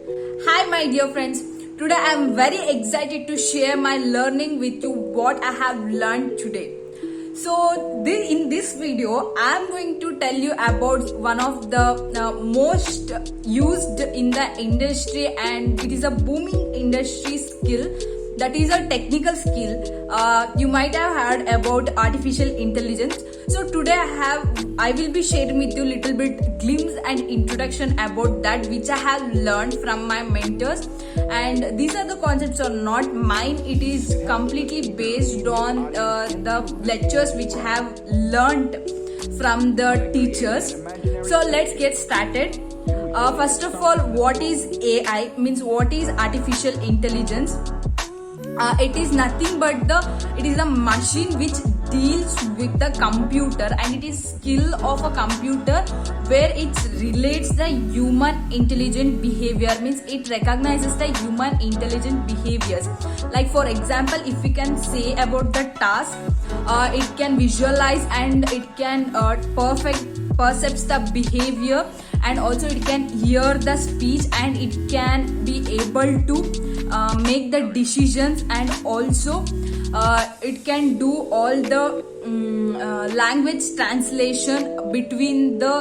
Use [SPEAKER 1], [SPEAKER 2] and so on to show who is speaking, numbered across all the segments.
[SPEAKER 1] Hi, my dear friends. Today I am very excited to share my learning with you what I have learned today. In this video, I am going to tell you about one of the most used in the industry, and it is a booming industry skill. That is a technical skill. You might have heard about artificial intelligence. So today I will be sharing with you little bit glimpse and introduction about that which I have learned from my mentors. And these are the concepts are not mine. It is completely based on the lectures which I have learned from the teachers. So let's get started. First of all, what is AI? Means what is artificial intelligence? It is nothing but it is a machine which deals with the computer, and it is skill of a computer where it relates the human intelligent behavior. Means it recognizes the human intelligent behaviors. Like for example, if we can say about the task, it can visualize and it can perceives the behavior, and also it can hear the speech, and it can be able to make the decisions, and also it can do all the language translation between the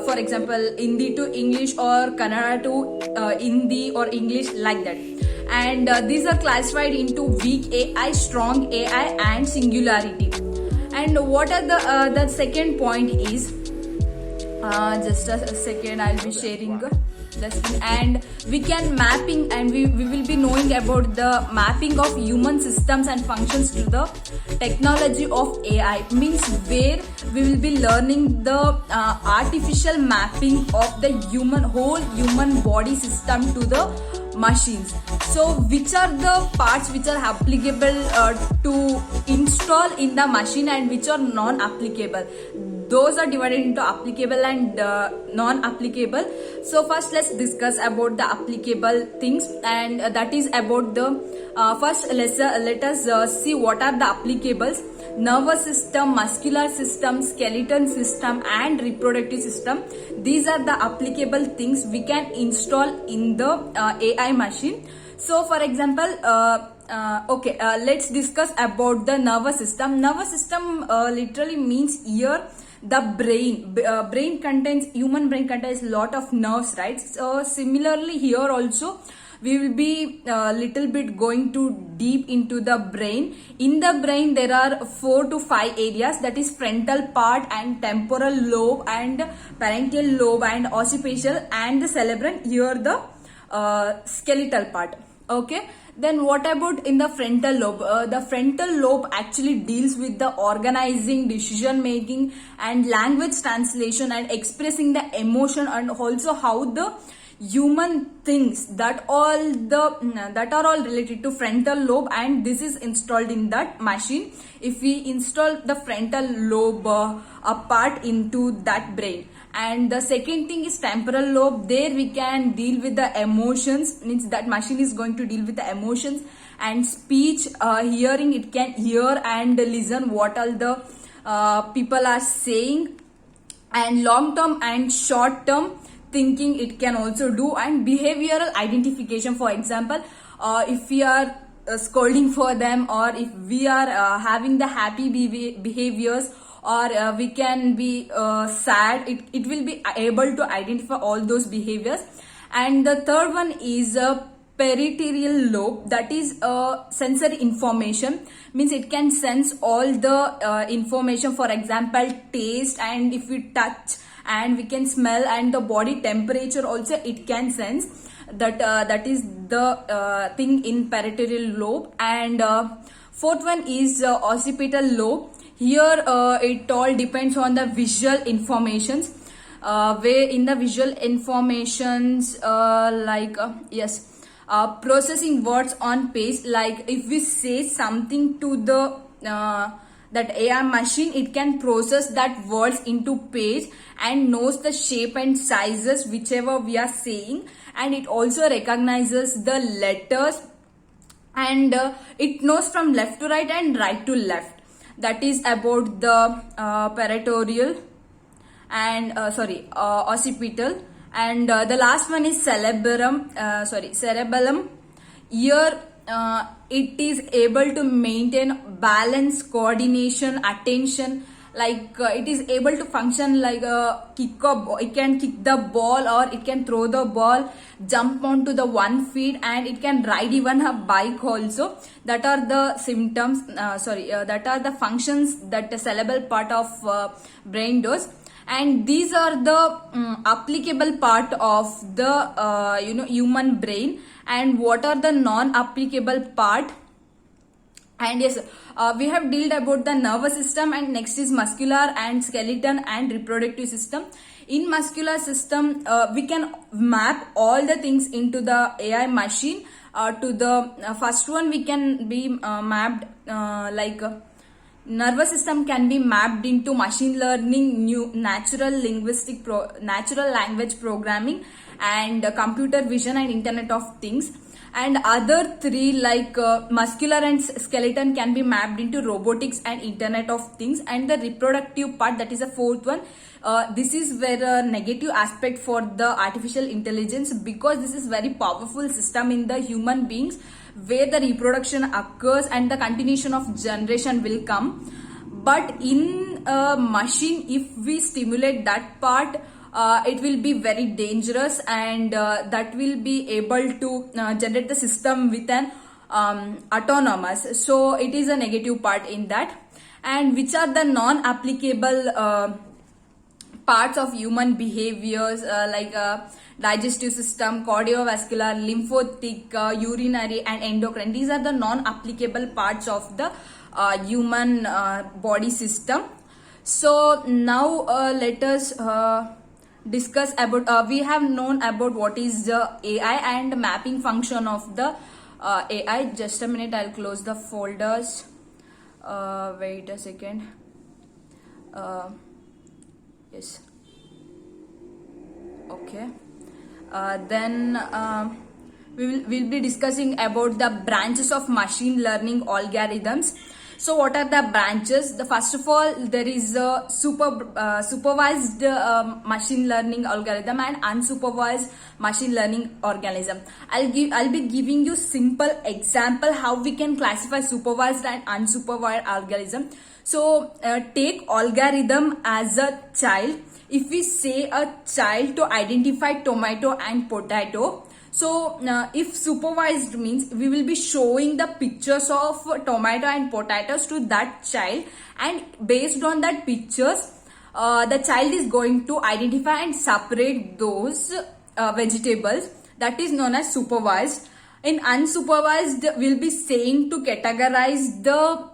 [SPEAKER 1] for example Hindi to English or Kannada to Hindi or English, like that. And these are classified into weak AI, strong AI, and singularity. And what are the second point is, just a second, I'll be sharing lesson. And we can mapping, and we will be knowing about the mapping of human systems and functions to the technology of AI. Means where we will be learning the artificial mapping of the whole human body system to the machines. So which are the parts which are applicable to install in the machine, and which are non-applicable? Those are divided into applicable and non-applicable. So first let's discuss about the applicable things, and that is about the first let us see what are the applicables. Nervous system, muscular system, skeleton system, and reproductive system. These are the applicable things we can install in the AI machine. So for example, let's discuss about the nervous system. Nervous system literally means here the brain. Human brain contains lot of nerves, right? So similarly here also we will be little bit going to deep into the brain. In the brain there are 4 to 5 areas, that is frontal part and temporal lobe and parietal lobe and occipital and the cerebrum, here the skeletal part. Okay, then what about in the frontal lobe? The frontal lobe actually deals with the organizing, decision making, and language translation, and expressing the emotion, and also how the human things that are all related to frontal lobe, and this is installed in that machine if we install the frontal lobe part into that brain. And the second thing is temporal lobe. There we can deal with the emotions, means that machine is going to deal with the emotions and speech, hearing. It can hear and listen what all the people are saying, and long term and short term thinking it can also do, and behavioral identification. For example, if we are scolding for them, or if we are having the happy behaviors, or we can be sad, it will be able to identify all those behaviors. And the third one is parietal lobe, that is sensory information. Means it can sense all the information, for example taste, and if we touch, and we can smell, and the body temperature also it can sense. That is the thing in parietal lobe. And fourth one is occipital lobe. Here it all depends on the visual informations, where in the visual informations processing words on page. Like if we say something to the that AI machine, it can process that words into page and knows the shape and sizes whichever we are saying, and it also recognizes the letters, and it knows from left to right and right to left. That is about the parietal and occipital. And the last one is cerebellum. Here it is able to maintain balance, coordination, attention. Like it is able to function like it can kick the ball, or it can throw the ball, jump onto the 1 feet, and it can ride even a bike also. That are the symptoms, that are the functions that the cerebral part of brain does. And these are the applicable part of the human brain. And what are the non-applicable part? And yes, we have dealt about the nervous system, and next is muscular and skeleton and reproductive system. In muscular system, we can map all the things into the AI machine. To the first one, we can be mapped nervous system can be mapped into machine learning, natural language programming, and computer vision and Internet of Things. And other three like muscular and skeleton can be mapped into robotics and Internet of Things. And the reproductive part, that is the fourth one. This is where a negative aspect for the artificial intelligence, because this is very powerful system in the human beings, where the reproduction occurs and the continuation of generation will come. But in a machine, if we stimulate that part, it will be very dangerous, and that will be able to generate the system with an autonomous. So it is a negative part in that. And which are the non-applicable parts of human behaviors, like digestive system, cardiovascular, lymphatic, urinary, and endocrine. These are the non-applicable parts of the human body system. So now let us discuss about, we have known about what is the AI and mapping function of the AI. Just a minute, I'll close the folders. Wait a second. Yes. Okay. Then we'll be discussing about the branches of machine learning algorithms. So what are the branches? The first of all, there is a supervised machine learning algorithm and unsupervised machine learning algorithm. I'll be giving you simple example how we can classify supervised and unsupervised algorithm. So take algorithm as a child. If we say a child to identify tomato and potato, so if supervised means we will be showing the pictures of tomato and potatoes to that child, and based on that pictures, the child is going to identify and separate those vegetables. That is known as supervised. In unsupervised, we'll be saying to categorize the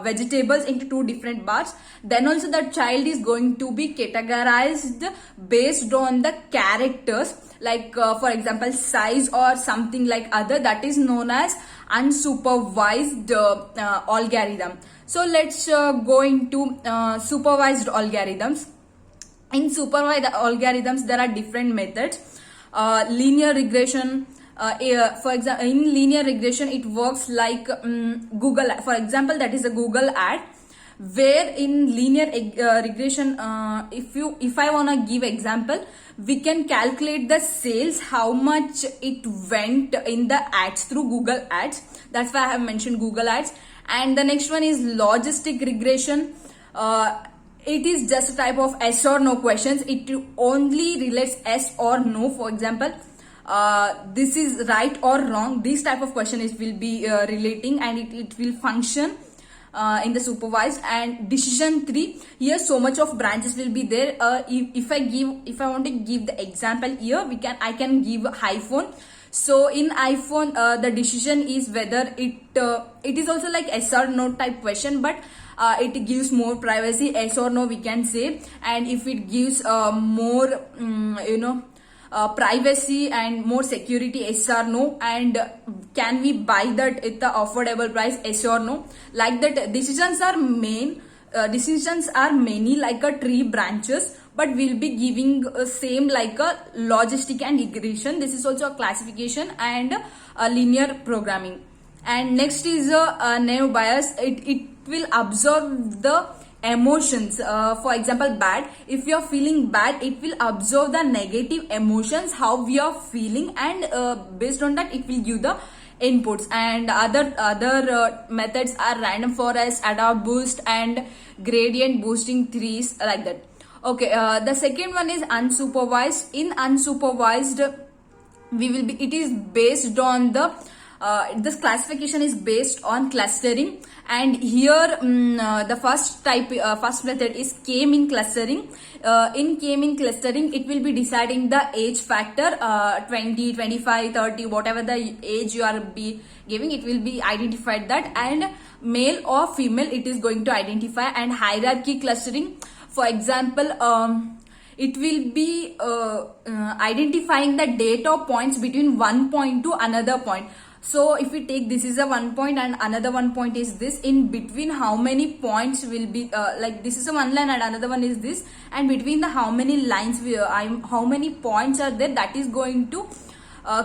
[SPEAKER 1] vegetables into two different bars. Then also the child is going to be categorized based on the characters, like for example size or something like other. That is known as unsupervised algorithm. So let's go into supervised algorithms. In supervised algorithms, there are different methods. Linear regression. For example, in linear regression, it works like Google. For example, that is a Google ad. Where in linear regression, if I wanna give example, we can calculate the sales, how much it went in the ads through Google Ads. That's why I have mentioned Google Ads. And the next one is logistic regression. It is just a type of yes or no questions. It only relates yes or no. For example, this is right or wrong. This type of question will be relating, and it will function in the supervised. And decision tree, here so much of branches will be there. If I want to give the example here, I can give iPhone. So in iPhone, the decision is whether it is also like yes or no type question, but it gives more privacy, yes or no we can say. And if it gives more privacy and more security, yes or no. And can we buy that at the affordable price, yes or no. Like that, decisions are many like a tree branches, but we'll be giving same like a logistic and regression. This is also a classification and a linear programming. And next is a naive bias. It will observe the emotions. For example, bad. If you are feeling bad, it will observe the negative emotions, how we are feeling, and based on that, it will give the inputs. And other methods are random forest, Adobe Boost, and gradient boosting trees, like that. Okay, the second one is unsupervised. In unsupervised, it is based on this classification is based on clustering, and here the first method is k-mean clustering. In k-mean clustering, it will be deciding the age factor, 20, 25, 30, whatever the age you are giving, it will be identified that, and male or female it is going to identify. And hierarchy clustering, for example, it will be identifying the data points between one point to another point. So if we take this is a 1 point and another 1 point is this, in between how many points will be like this is a one line and another one is this, and between the how many lines how many points are there, that is going to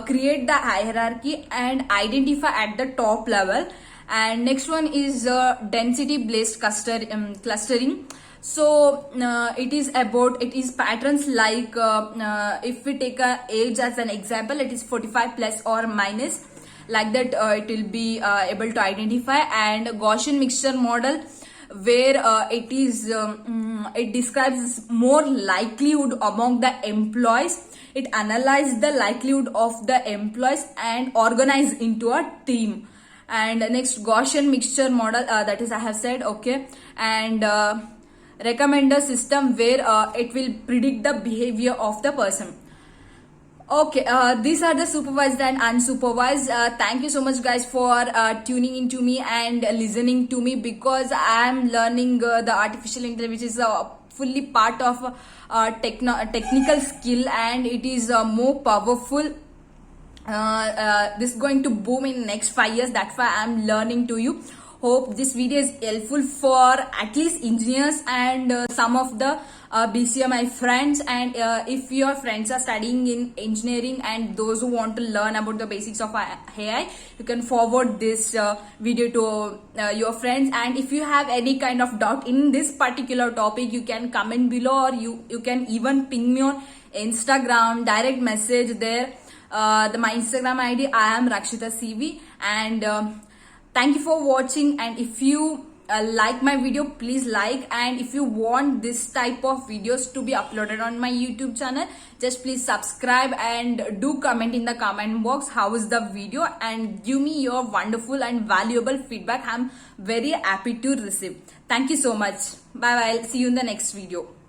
[SPEAKER 1] create the hierarchy and identify at the top level. And next one is density based clustering. So it is patterns like if we take a age as an example, it is 45 plus or minus, like that it will be able to identify. And Gaussian mixture model, where it describes more likelihood among the employees. It analyzes the likelihood of the employees and organize into a team. And next, Gaussian mixture model, that is I have said. Okay. And recommender system, where it will predict the behavior of the person. Okay, these are the supervised and unsupervised. Thank you so much guys for tuning into me and listening to me, because I am learning the artificial intelligence, which is fully part of technical skill, and it is more powerful. This is going to boom in next 5 years. That's why I am learning to you. Hope this video is helpful for at least engineers and some of the BCA my friends. And if your friends are studying in engineering and those who want to learn about the basics of AI, you can forward this video to your friends. And if you have any kind of doubt in this particular topic, you can comment below, or you can even ping me on Instagram, direct message there. My Instagram ID, I am Rakshita CV. And thank you for watching. And if you like my video, please like. And if you want this type of videos to be uploaded on my YouTube channel, just please subscribe and do comment in the comment box how is the video, and give me your wonderful and valuable feedback. I'm very happy to receive. Thank you so much. Bye bye. See you in the next video.